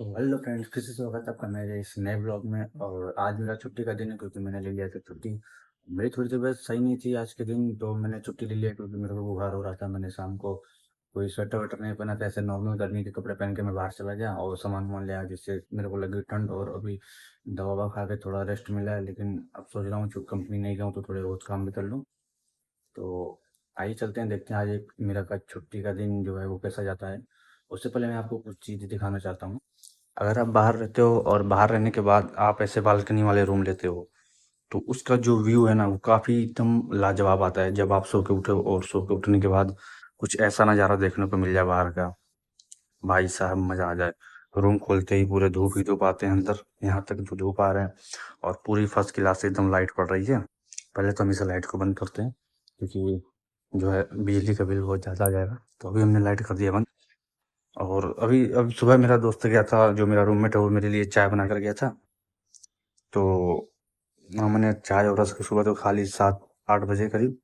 तो hello friends, फिर से स्वागत है आपका मेरे इस नए ब्लॉग में। और आज मेरा छुट्टी का दिन है क्योंकि मैंने ले लिया था छुट्टी। मेरी थोड़ी तबीयत सही नहीं थी आज के दिन, तो मैंने छुट्टी ले लिया क्योंकि मेरे को बुखार हो रहा था। मैंने शाम को कोई स्वेटर वेटर नहीं पहना था, ऐसे नॉर्मल गर्मी के कपड़े पहन के मैं बाहर चला गया और सामान वामान ले आया, जिससे मेरे को लगी ठंड। और अभी दवा ववा खा के थोड़ा रेस्ट मिला है, लेकिन अब सोच रहा हूँ कंपनी नहीं जाऊँ तो थोड़े बहुत काम भी कर लूँ। तो आइए चलते हैं, देखते हैं आज एक मेरा का छुट्टी का दिन जो है वो कैसा जाता है। उससे पहले मैं आपको कुछ चीज़ें दिखाना चाहता हूँ। अगर आप बाहर रहते हो और बाहर रहने के बाद आप ऐसे बालकनी वाले रूम लेते हो, तो उसका जो व्यू है ना वो काफ़ी एकदम लाजवाब आता है। जब आप सो के उठो और सो के उठने के बाद कुछ ऐसा नज़ारा देखने को मिल जाए बाहर का, भाई साहब मज़ा आ जाए। रूम खोलते ही पूरे धूप ही धूप आते हैं अंदर, यहाँ तक जो धूप आ रहे हैं। और पूरी फर्स्ट क्लास से एकदम लाइट पड़ रही है। पहले तो हमेशा लाइट को बंद करते हैं क्योंकि जो है बिजली का बिल बहुत ज़्यादा आ जाएगा, तो अभी हमने लाइट कर दिया बंद। और अभी सुबह मेरा दोस्त गया था, जो मेरा रूममेट है, वो मेरे लिए चाय बना कर गया था। तो मैंने चाय और रस्क सुबह तो खा ली 7-8 बजे करीब।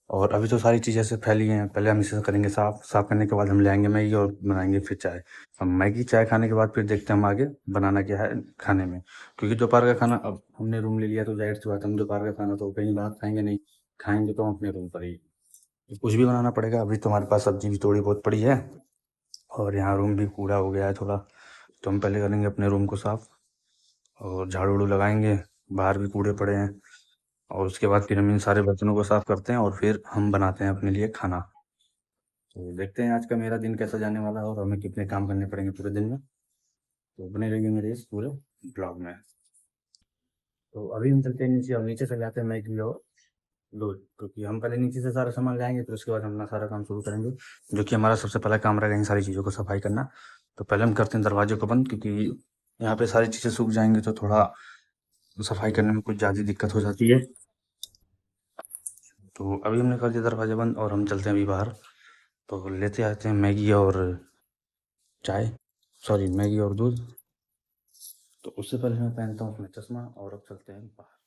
और अभी तो सारी चीज़ें ऐसे फैली हैं, पहले हम इसे करेंगे साफ़। साफ़ करने के बाद हम ले आएँगे मैगी और बनाएँगे फिर चाय। अब मैगी चाय खाने के बाद फिर देखते हैं हम आगे बनाना क्या है खाने में। क्योंकि दोपहर का खाना अब हमने रूम ले लिया तो ज़ाहिर-सी बात है हम दोपहर का खाना तो कहीं बाहर खाएँगे नहीं, खाएँगे तो हम अपने रूम पर ही। तो कुछ भी बनाना पड़ेगा। अभी तो हमारे पास सब्ज़ी भी थोड़ी बहुत पड़ी है और यहाँ रूम भी कूड़ा हो गया है थोड़ा। तो हम पहले करेंगे अपने रूम को साफ़ और झाड़ू-वाड़ू लगाएँगे, बाहर भी कूड़े पड़े हैं। और उसके बाद फिर हम इन सारे बर्तनों को साफ़ करते हैं और फिर हम बनाते हैं अपने लिए खाना। तो देखते हैं आज का मेरा दिन कैसा जाने वाला है और हमें कितने काम करने पड़ेंगे पूरे दिन में। तो बने रहिए मेरे इस पूरे ब्लॉग में। तो अभी हम चलते हैं नीचे, अब नीचे से लाते हैं मैगी और दूध, क्योंकि हम पहले नीचे से सारा सामान लाएँगे फिर उसके बाद हम अपना सारा काम शुरू करेंगे, जो कि हमारा सबसे पहला काम रहेगा इन सारी चीज़ों को सफाई करना। तो पहले हम करते हैं दरवाजे को बंद, क्योंकि यहाँ पे सारी चीज़ें सूख जाएँगी तो थोड़ा सफाई करने में कुछ ज़्यादा दिक्कत हो जाती है। तो अभी हमने कर दिया दरवाज़ा बंद और हम चलते हैं अभी बाहर। तो लेते आते हैं मैगी और चाय, सॉरी मैगी और दूध। तो उससे पहले मैं पहनता हूँ अपना चश्मा और अब चलते हैं बाहर।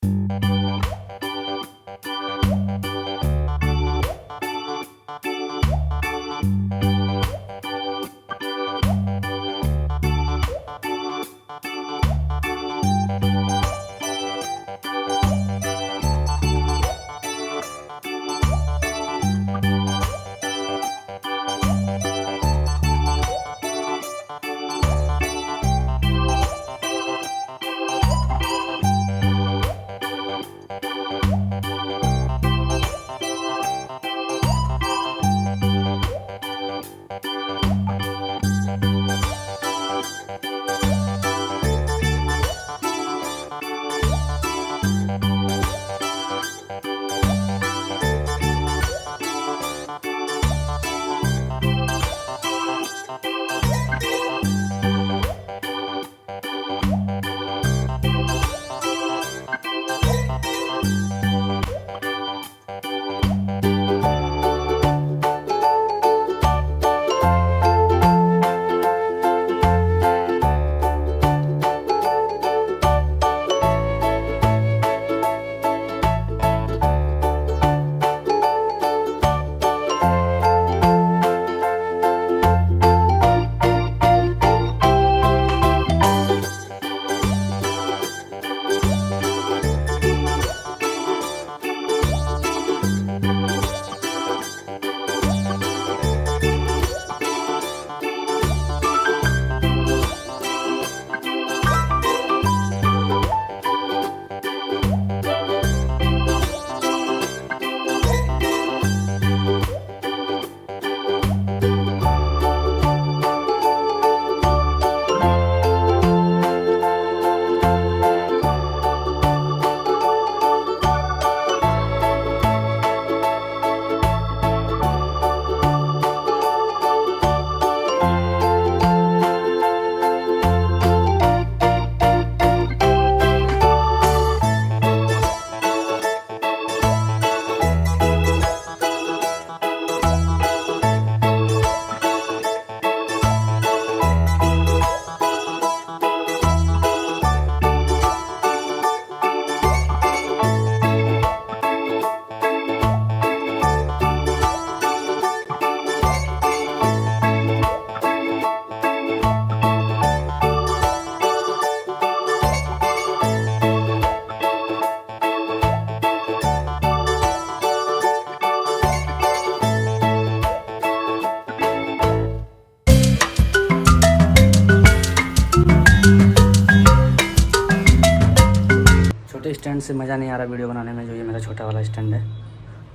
स्टैंड से मज़ा नहीं आ रहा वीडियो बनाने में, जो ये मेरा छोटा वाला स्टैंड है।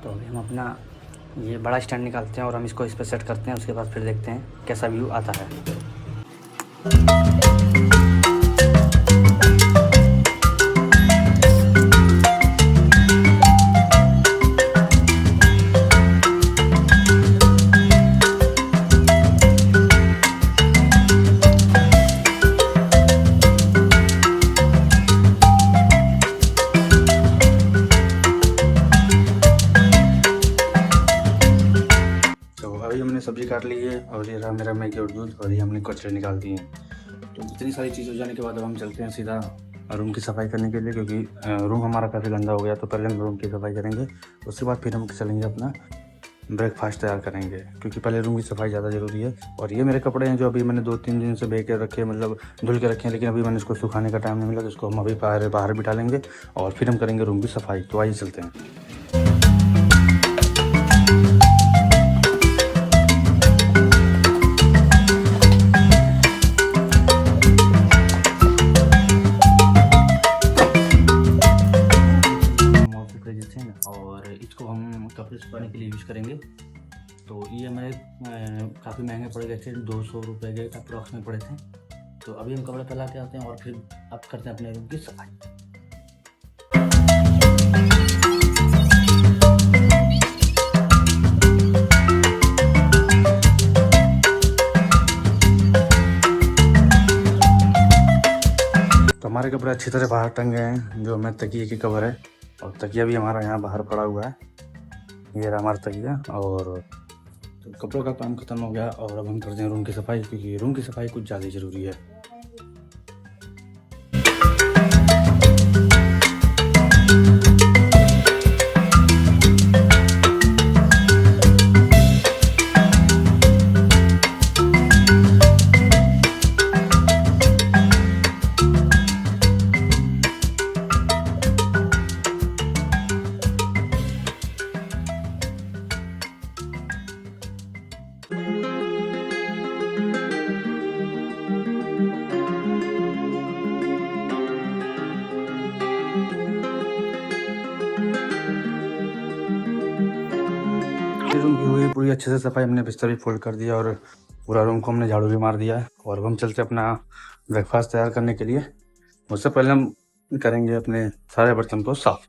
तो अभी हम अपना ये बड़ा स्टैंड निकालते हैं और हम इसको इस पर सेट करते हैं। उसके बाद फिर देखते हैं कैसा व्यू आता है। अभी हमने सब्जी काट ली है और ये रहा मेरा मैगी और दूध, और ये हमने कचरे निकाल दिए हैं। तो इतनी सारी चीज़ हो जाने के बाद अब हम चलते हैं सीधा रूम की सफाई करने के लिए, क्योंकि रूम हमारा काफ़ी गंदा हो गया। तो पहले हम रूम की सफाई करेंगे, उसके बाद फिर हम चलेंगे अपना ब्रेकफास्ट तैयार करेंगे, क्योंकि पहले रूम की सफाई ज़्यादा ज़रूरी है। और ये मेरे कपड़े हैं जो अभी मैंने 2-3 दिन से बह के रखे, मतलब धुल के रखे हैं, लेकिन अभी मैंने इसको सुखाने का टाइम नहीं मिला, तो इसको हम अभी बाहर बिठा लेंगे और फिर हम करेंगे रूम की सफाई। तो आइए चलते हैं। और इसको हम कपड़े सुखाने के लिए यूज़ करेंगे। तो ये हमें काफ़ी महंगे पड़ गए थे, 200 रुपये के अप्रॉक्स में पड़े थे। तो अभी हम कपड़े फैला के आते हैं और फिर अब करते हैं अपने रूम की सफाई। तो हमारे कपड़े अच्छी तरह बाहर टंगे हैं, जो हमें तकिए की कवर है, और तकिया भी हमारा यहाँ बाहर पड़ा हुआ है। ये रहा हमारा तकिया। और तो कपड़ों का काम खत्म हो गया और अब हम करते हैं रूम की सफाई, क्योंकि रूम की सफाई कुछ ज़्यादा ज़रूरी है। रूम की हुई पूरी अच्छे से सफाई, हमने बिस्तर भी फोल्ड कर दिया और पूरा रूम को हमने झाड़ू भी मार दिया है। और अब हम चलते अपना ब्रेकफास्ट तैयार करने के लिए। उससे पहले हम करेंगे अपने सारे बर्तन को साफ।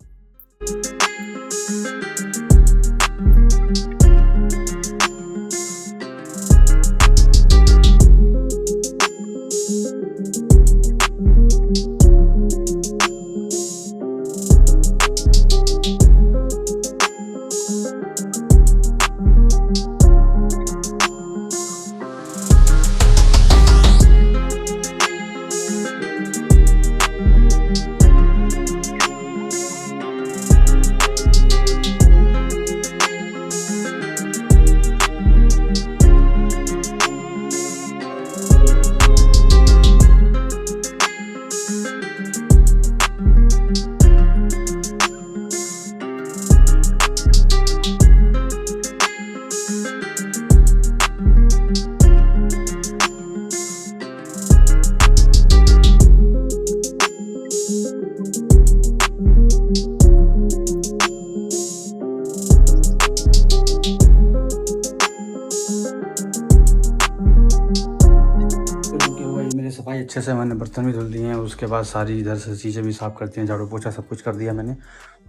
सफाई अच्छे से मैंने बर्तन भी धुल दिए हैं, उसके बाद सारी इधर से चीज़ें भी साफ़ करती हैं, झाड़ू पोछा सब कुछ कर दिया मैंने।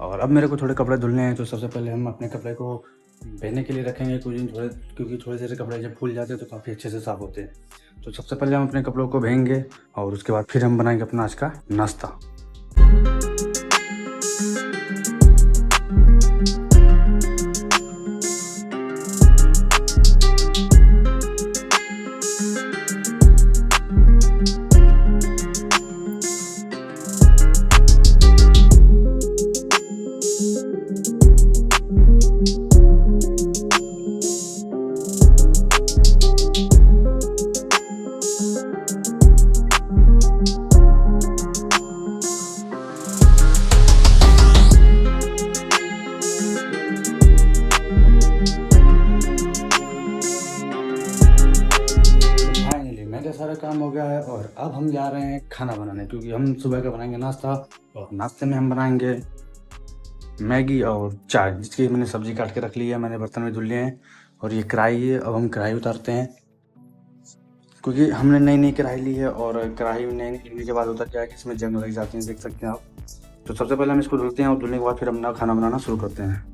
और अब मेरे को थोड़े कपड़े धुलने हैं। तो सबसे पहले हम अपने कपड़े को पहनने के लिए रखेंगे कुछ दिन, क्योंकि थोड़े देर कपड़े जब फूल जाते हैं तो काफ़ी अच्छे से साफ़ होते हैं। तो सबसे पहले हम अपने कपड़ों को भेंगे और उसके बाद फिर हम बनाएंगे अपना आज का नाश्ता। गया है और अब हम जा रहे हैं खाना बनाने, क्योंकि हम सुबह का बनाएंगे नाश्ता और नाश्ते में हम बनाएंगे मैगी और चाय, जिसकी मैंने सब्जी काट के रख ली है, मैंने बर्तन में धुल लिए हैं और ये कढ़ाई है। अब हम कढ़ाई उतारते हैं, क्योंकि हमने नई नई कढ़ाई ली है और कढ़ाई नई लेने के बाद उतर क्या है कि इसमें जंग लग जाती हैं, देख सकते हैं आप। तो सबसे पहले हम इसको धुलते हैं और धुलने के बाद फिर हम ना खाना बनाना शुरू करते हैं।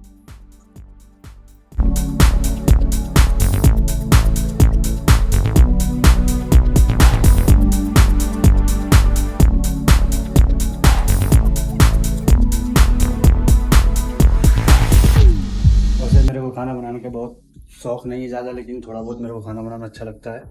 वैसे मेरे को खाना बनाने का बहुत शौक नहीं है ज़्यादा, लेकिन थोड़ा बहुत मेरे को खाना बनाना अच्छा लगता है।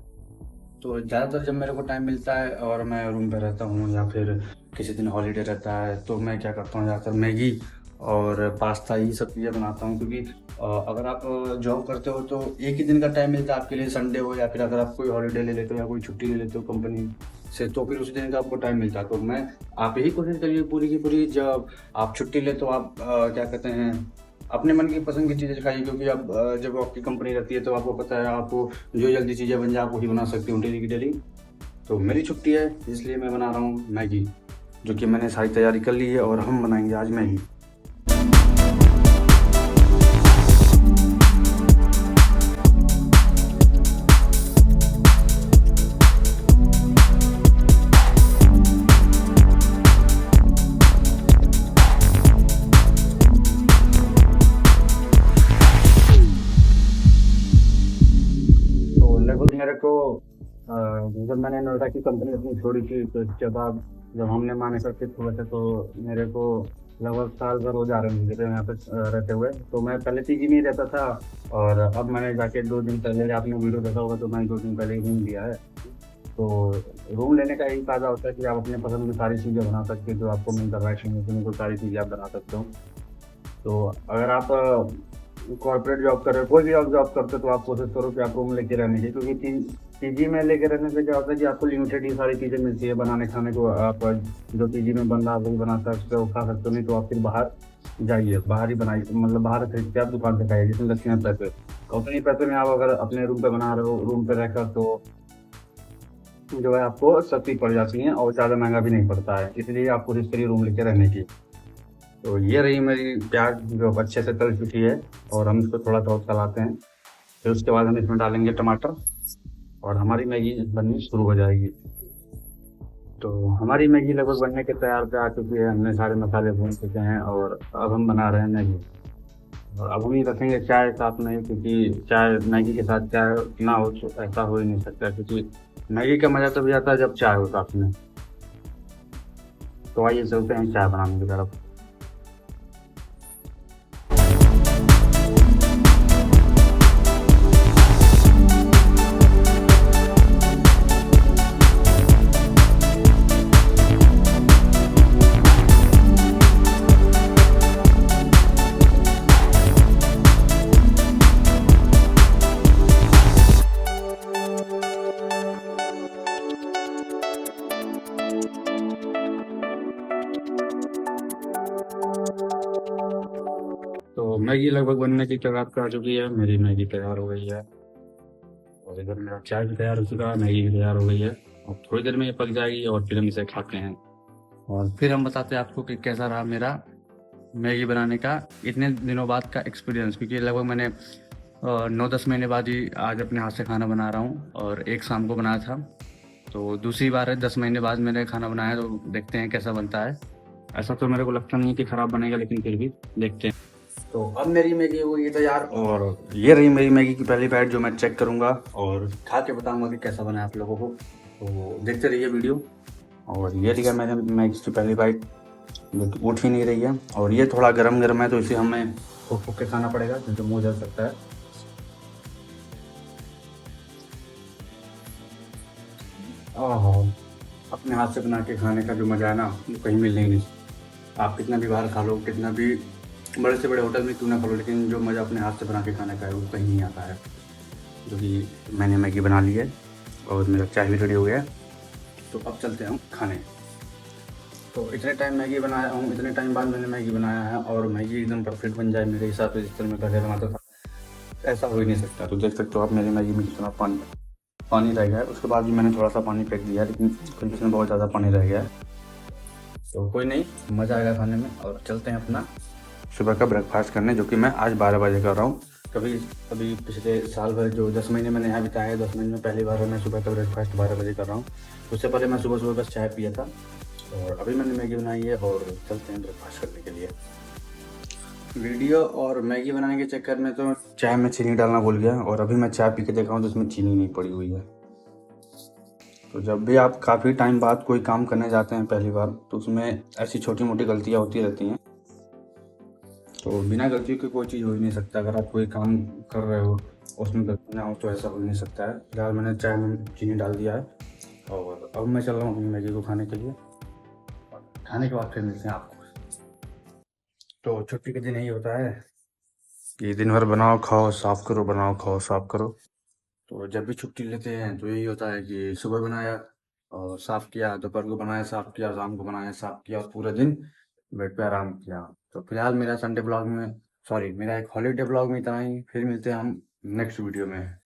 तो ज़्यादातर जब मेरे को टाइम मिलता है और मैं रूम पे रहता हूँ या फिर किसी दिन हॉलीडे रहता है, तो मैं क्या करता हूँ, ज़्यादातर मैगी और पास्ता यही सब चीज़ें बनाता हूँ। क्योंकि अगर आप जॉब करते हो तो एक ही दिन का टाइम मिलता है आपके लिए, संडे हो या फिर अगर आप कोई हॉलीडे ले लेते हो या कोई छुट्टी ले लेते हो कंपनी से, तो फिर उसी दिन का आपको टाइम मिलता है। तो मैं आप यही कोशिश करिए पूरी की पूरी, जब आप छुट्टी ले तो आप क्या कहते हैं, अपने मन की पसंद की चीज़ें खाइए। क्योंकि अब जब आपकी कंपनी रहती है तो आपको पता है, आपको जो जल्दी चीज़ें बन जाए आप वही बना सकते हो डेली की डेली। तो मेरी छुट्टी है इसलिए मैं बना रहा हूँ मैगी, जो कि मैंने सारी तैयारी कर ली है और हम बनाएंगे आज मैगी। तो लगभग मेरे को जब मैंने नोएडा की कंपनी अपनी छोड़ी थी, तो इसके बाद जब हमने माने कर शिफ्ट हुए थे, तो मेरे को लगभग साल भर हो जा रहे थे यहाँ पे रहते हुए। तो मैं पहले पीजी में ही रहता था और अब मैंने जाके 2 दिन पहले, आपने वीडियो देखा होगा तो मैंने 2 दिन पहले ही रूम लिया है। तो रूम लेने का यही फ़ायदा होता है कि आप अपने पसंद की सारी चीज़ें बना सकते हो, जो आपको मिलता है में सारी चीज़ें आप बना सकते हो। तो अगर आप कॉर्पोरेट जॉब कर रहे हो, कोई भी आप जॉब करते हो, तो आप कोशिश करो कि आप रूम लेके रहने की, क्योंकि पीजी में लेके रहने से क्या होता है कि आपको लिमिटेड ही सारी चीज़ें मिलती है बनाने खाने को। आप जो पीजी में बन रहा है वही बना सकते हो, खा सकते हो, नहीं तो आप फिर बाहर जाइए, बाहर ही बनाइए, मतलब बाहर खरीद के आप दुकान से खाइए, जिसमें लगते हैं पैसे। उतने पैसे में आप अगर अपने रूम पे बना रहे हो, रूम पे रहकर, तो जो है आपको सस्ती पड़ जाती हैं और ज़्यादा महंगा भी नहीं पड़ता है। इसलिए आप कोशिश करिए रूम लेके रहने की। तो ये रही मेरी प्याज जो अब अच्छे से तल चुकी है और हम इसको थोड़ा सा और चलाते हैं। फिर उसके बाद हम इसमें डालेंगे टमाटर और हमारी मैगी बननी शुरू हो जाएगी। तो हमारी मैगी लगभग बनने के तैयार पे आ चुकी है, हमने सारे मसाले भून चुके हैं और अब हम बना रहे हैं मैगी। और अब हम ही रखेंगे चाय साथ में, क्योंकि चाय मैगी के साथ चाय ना हो तो ऐसा हो ही नहीं सकता, क्योंकि मैगी का मज़ा तभी आता है जब चाय हो साथ में। तो आइए चलते हैं चाय बनाने की तरफ। तो मैगी लगभग बनने की कगार पे आ चुकी है, मेरी मैगी तैयार हो गई है और इधर मेरा चाय भी तैयार हो चुका है, मैगी भी तैयार हो गई है। और थोड़ी देर में ये पक जाएगी और फिर हम इसे खाते हैं और फिर हम बताते हैं आपको कि कैसा रहा मेरा मैगी बनाने का इतने दिनों बाद का एक्सपीरियंस। क्योंकि लगभग मैंने 9-10 महीने बाद ही आज अपने हाथ से खाना बना रहा हूँ और एक शाम को बनाया था, तो दूसरी बार है 10 महीने बाद मैंने खाना बनाया। तो देखते हैं कैसा बनता है। ऐसा तो मेरे को लगता नहीं है कि ख़राब बनेगा, लेकिन फिर भी देखते हैं। तो अब मेरी मैगी हो गई तैयार और ये रही मेरी मैगी की पहली बाइट, जो मैं चेक करूंगा और खा के बताऊंगा कि कैसा बना है आप लोगों को। तो देखते रहिए वीडियो। और ये रही मैंने मैगी की पहली बाइट, जो कि उठ ही नहीं रही है और ये थोड़ा गरम गरम है, तो इसे हमें फूक फूक के खाना पड़ेगा, क्योंकि मुँह जल सकता है। ओह, अपने हाथ से बना के खाने का जो मज़ा है ना, वो कहीं मिल नहीं। आप कितना भी बाहर खा लो, कितना भी बड़े से बड़े होटल में क्यों ना खा लो, लेकिन जो मज़ा अपने हाथ से बना के खाने का है वो कहीं नहीं आता है। जो कि मैंने मैगी बना ली है और मेरा चाय भी रेडी हो गया है। तो अब चलते हैं हम खाने। तो इतने टाइम मैगी बनाया हूँ, इतने टाइम बाद मैंने मैगी बनाया है और मैगी एकदम परफेक्ट बन जाए मेरे हिसाब से, जिस तरह मैं पहले बनाता था ऐसा हो ही नहीं सकता। तो देख सकते हो आप मेरी मैगी में कितना पानी है। पानी रह गया है, उसके बाद भी मैंने थोड़ा सा पानी फेंक दिया, लेकिन फिर भी इसमें बहुत ज़्यादा पानी रह गया है। तो कोई नहीं, मज़ा आएगा खाने में। और चलते हैं अपना सुबह का ब्रेकफास्ट करने, जो कि मैं आज 12 बजे कर रहा हूँ। कभी अभी पिछले साल भर जो 10 महीने मैंने यहाँ बिताए हैं, 10 महीने में पहली बार मैं सुबह का ब्रेकफास्ट 12 बजे कर रहा हूँ। उससे पहले मैं सुबह सुबह बस चाय पिया था, और अभी मैंने मैगी बनाई है और चलते हैं ब्रेकफास्ट करने के लिए। वीडियो और मैगी बनाने के चक्कर में तो चाय में चीनी डालना भूल गया, और अभी मैं चाय पी के देखा हूँ तो उसमें चीनी नहीं पड़ी हुई है। तो जब भी आप काफ़ी टाइम बाद कोई काम करने जाते हैं पहली बार, तो उसमें ऐसी छोटी मोटी गलतियाँ होती रहती हैं। तो बिना गलतियों की कोई चीज़ हो ही नहीं सकता। अगर आप कोई काम कर रहे हो उसमें गलती ना हो तो ऐसा हो ही नहीं सकता है। फिलहाल मैंने चाय में चीनी डाल दिया है, और अब मैं चल रहा हूँ अपनी मैगी को खाने के लिए। खाने के बाद फिर मिलते हैं आपको। तो छुट्टी के दिन यही होता है कि दिन भर बनाओ खाओ साफ़ करो, बनाओ खाओ साफ़ करो। तो जब भी छुट्टी लेते हैं तो यही होता है कि सुबह बनाया और साफ़ किया, दोपहर को बनाया साफ़ किया, शाम को बनाया साफ़ किया, और पूरे दिन बेड पे आराम किया। तो फिलहाल मेरा संडे ब्लॉग में, सॉरी, मेरा एक हॉलीडे ब्लॉग में इतना ही। फिर मिलते हैं हम नेक्स्ट वीडियो में।